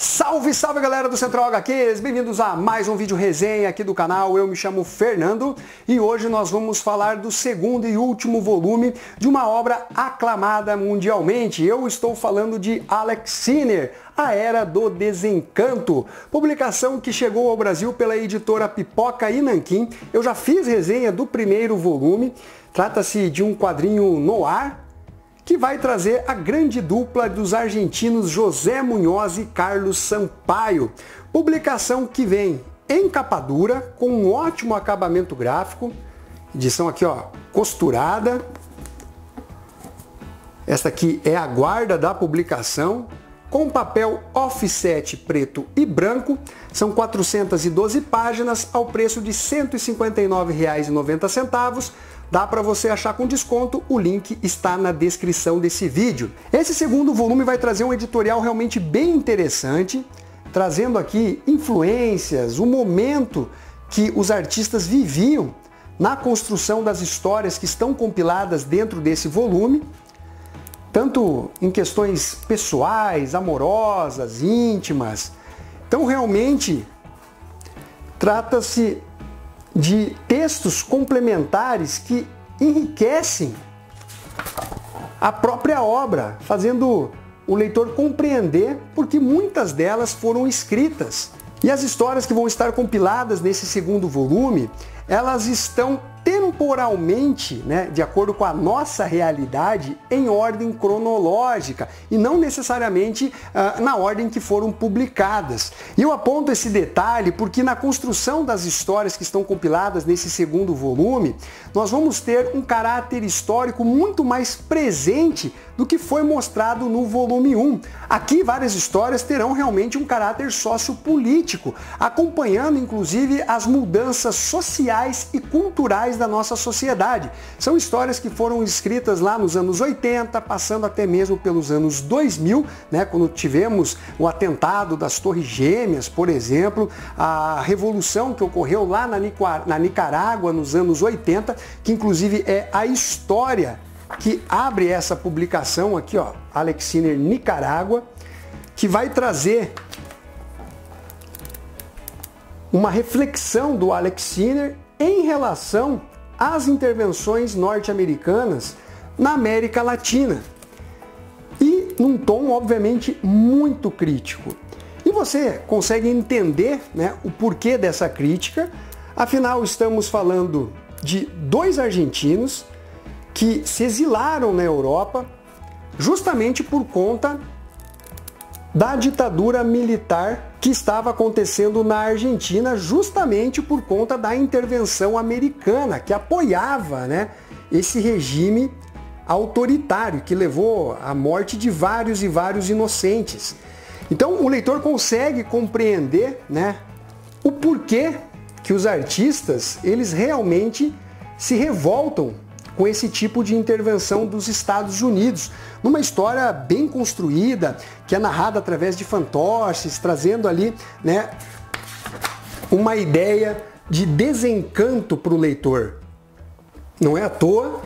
Salve, salve galera do Central HQs, bem-vindos a mais um vídeo resenha aqui do canal. Eu me chamo Fernando e hoje nós vamos falar do segundo e último volume de uma obra aclamada mundialmente. Eu estou falando de Alex Sinner, A Era do Desencanto, publicação que chegou ao Brasil pela editora Pipoca e Nanquim. Eu já fiz resenha do primeiro volume, trata-se de um quadrinho noir, que vai trazer a grande dupla dos argentinos José Munhoz e Carlos Sampaio. Publicação que vem em capa dura, com um ótimo acabamento gráfico. Edição aqui, ó, costurada. Esta aqui é a guarda da publicação, com papel offset preto e branco. São 412 páginas ao preço de R$ 159,90. Dá para você achar com desconto, o link está na descrição desse vídeo. Esse segundo volume vai trazer um editorial realmente bem interessante, trazendo aqui influências, o momento que os artistas viviam na construção das histórias que estão compiladas dentro desse volume, tanto em questões pessoais, amorosas, íntimas. Então realmente trata-se de textos complementares que enriquecem a própria obra, fazendo o leitor compreender porque muitas delas foram escritas. E as histórias que vão estar compiladas nesse segundo volume, elas estão temporalmente, de acordo com a nossa realidade, em ordem cronológica e não necessariamente na ordem que foram publicadas. E eu aponto esse detalhe porque na construção das histórias que estão compiladas nesse segundo volume, nós vamos ter um caráter histórico muito mais presente do que foi mostrado no volume 1. Aqui várias histórias terão realmente um caráter sociopolítico, acompanhando inclusive as mudanças sociais e culturais da nossa sociedade. São histórias que foram escritas lá nos anos 80, passando até mesmo pelos anos 2000, quando tivemos o atentado das Torres Gêmeas, por exemplo, a revolução que ocorreu lá na Nicarágua nos anos 80, que inclusive é a história que abre essa publicação aqui, ó, Alex Sinner, Nicarágua, que vai trazer uma reflexão do Alex Sinner em relação às intervenções norte-americanas na América Latina. E num tom, obviamente, muito crítico. E você consegue entender, o porquê dessa crítica. Afinal, estamos falando de dois argentinos que se exilaram na Europa justamente por conta da ditadura militar que estava acontecendo na Argentina, justamente por conta da intervenção americana, que apoiava esse regime autoritário, que levou à morte de vários e vários inocentes. Então o leitor consegue compreender o porquê que os artistas eles realmente se revoltam com esse tipo de intervenção dos Estados Unidos, numa história bem construída, que é narrada através de fantoches, trazendo ali uma ideia de desencanto para o leitor. Não é à toa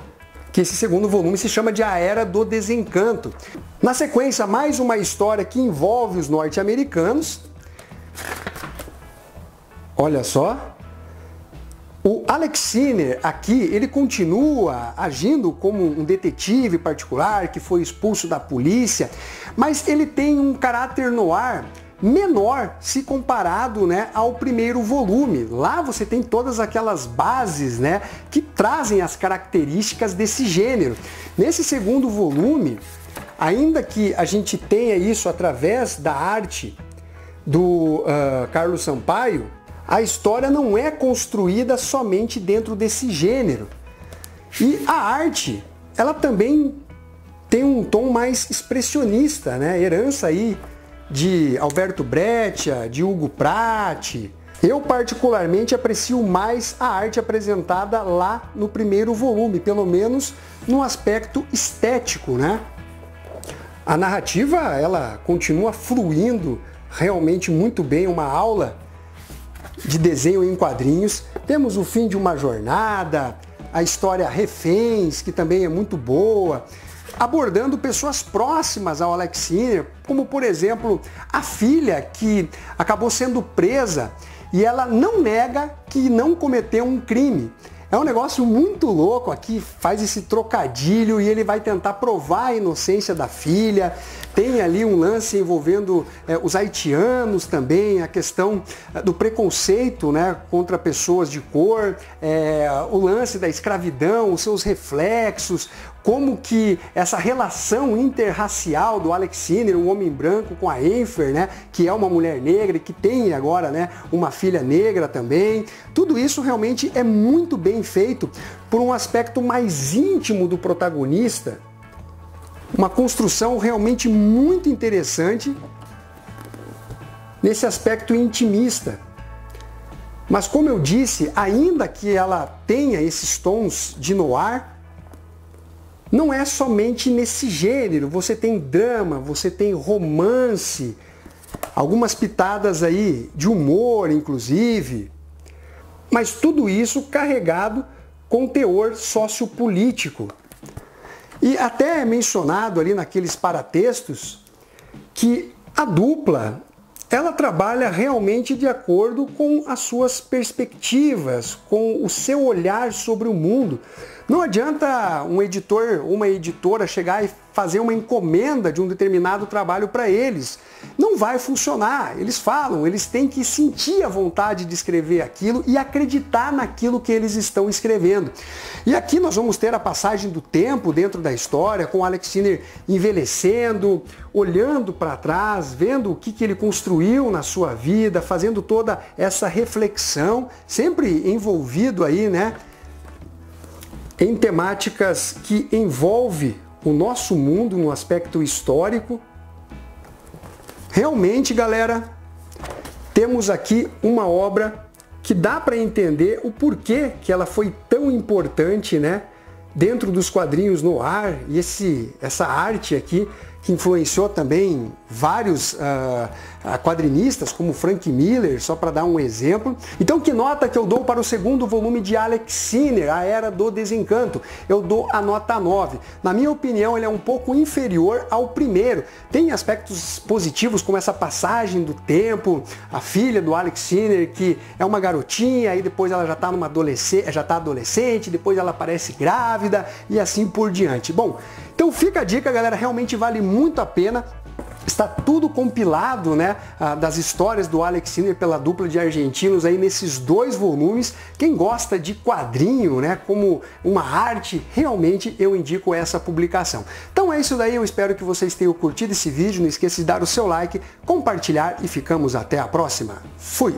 que esse segundo volume se chama de A Era do Desencanto. Na sequência, mais uma história que envolve os norte-americanos. Olha só. O Alex Sinner aqui, ele continua agindo como um detetive particular que foi expulso da polícia, mas ele tem um caráter noir menor se comparado ao primeiro volume. Lá você tem todas aquelas bases que trazem as características desse gênero. Nesse segundo volume, ainda que a gente tenha isso através da arte do Carlos Sampaio, a história não é construída somente dentro desse gênero. E a arte, ela também tem um tom mais expressionista, herança aí de Alberto Breccia, de Hugo Pratt. Eu particularmente aprecio mais a arte apresentada lá no primeiro volume, pelo menos no aspecto estético, A narrativa, ela continua fluindo realmente muito bem, uma aula de desenho em quadrinhos. Temos o fim de uma jornada, a história Reféns, que também é muito boa. abordando pessoas próximas ao Alex Sinner, como por exemplo a filha que acabou sendo presa e ela não nega que não cometeu um crime. É um negócio muito louco aqui, faz esse trocadilho e ele vai tentar provar a inocência da filha. Tem ali um lance envolvendo os haitianos também, a questão do preconceito, né, contra pessoas de cor, o lance da escravidão, os seus reflexos, como que essa relação interracial do Alex Sinner, um homem branco, com a Enfer, né, que é uma mulher negra e que tem agora, né, uma filha negra também. Tudo isso realmente é muito bem feito por um aspecto mais íntimo do protagonista. Uma construção realmente muito interessante nesse aspecto intimista. Mas como eu disse, ainda que ela tenha esses tons de noir, não é somente nesse gênero. Você tem drama, você tem romance, algumas pitadas aí de humor, inclusive. Mas tudo isso carregado com teor sociopolítico. E até é mencionado ali naqueles paratextos que a dupla, ela trabalha realmente de acordo com as suas perspectivas, com o seu olhar sobre o mundo. Não adianta um editor ou uma editora chegar e fazer uma encomenda de um determinado trabalho para eles. Não vai funcionar. Eles falam, eles têm que sentir a vontade de escrever aquilo e acreditar naquilo que eles estão escrevendo. E aqui nós vamos ter a passagem do tempo dentro da história, com o Alex Sinner envelhecendo, olhando para trás, vendo o que ele construiu na sua vida, fazendo toda essa reflexão, sempre envolvido aí, né, em temáticas que envolvem o nosso mundo no aspecto histórico. Realmente, galera, temos aqui uma obra que dá para entender o porquê que ela foi tão importante, né, dentro dos quadrinhos noir, e essa arte aqui que influenciou também vários quadrinistas, como Frank Miller, só para dar um exemplo. Então, que nota que eu dou para o segundo volume de Alex Sinner, A Era do Desencanto? Eu dou a nota 9. Na minha opinião, ele é um pouco inferior ao primeiro. Tem aspectos positivos, como essa passagem do tempo, a filha do Alex Sinner, que é uma garotinha, aí depois ela já está adolescente, depois ela aparece grávida e assim por diante. Bom, então fica a dica, galera, realmente vale muito a pena. Está tudo compilado, né, das histórias do Alex Sinner pela dupla de argentinos aí nesses 2 volumes. Quem gosta de quadrinho, né, como uma arte, realmente eu indico essa publicação. Então é isso daí, eu espero que vocês tenham curtido esse vídeo. Não esqueça de dar o seu like, compartilhar e ficamos até a próxima. Fui!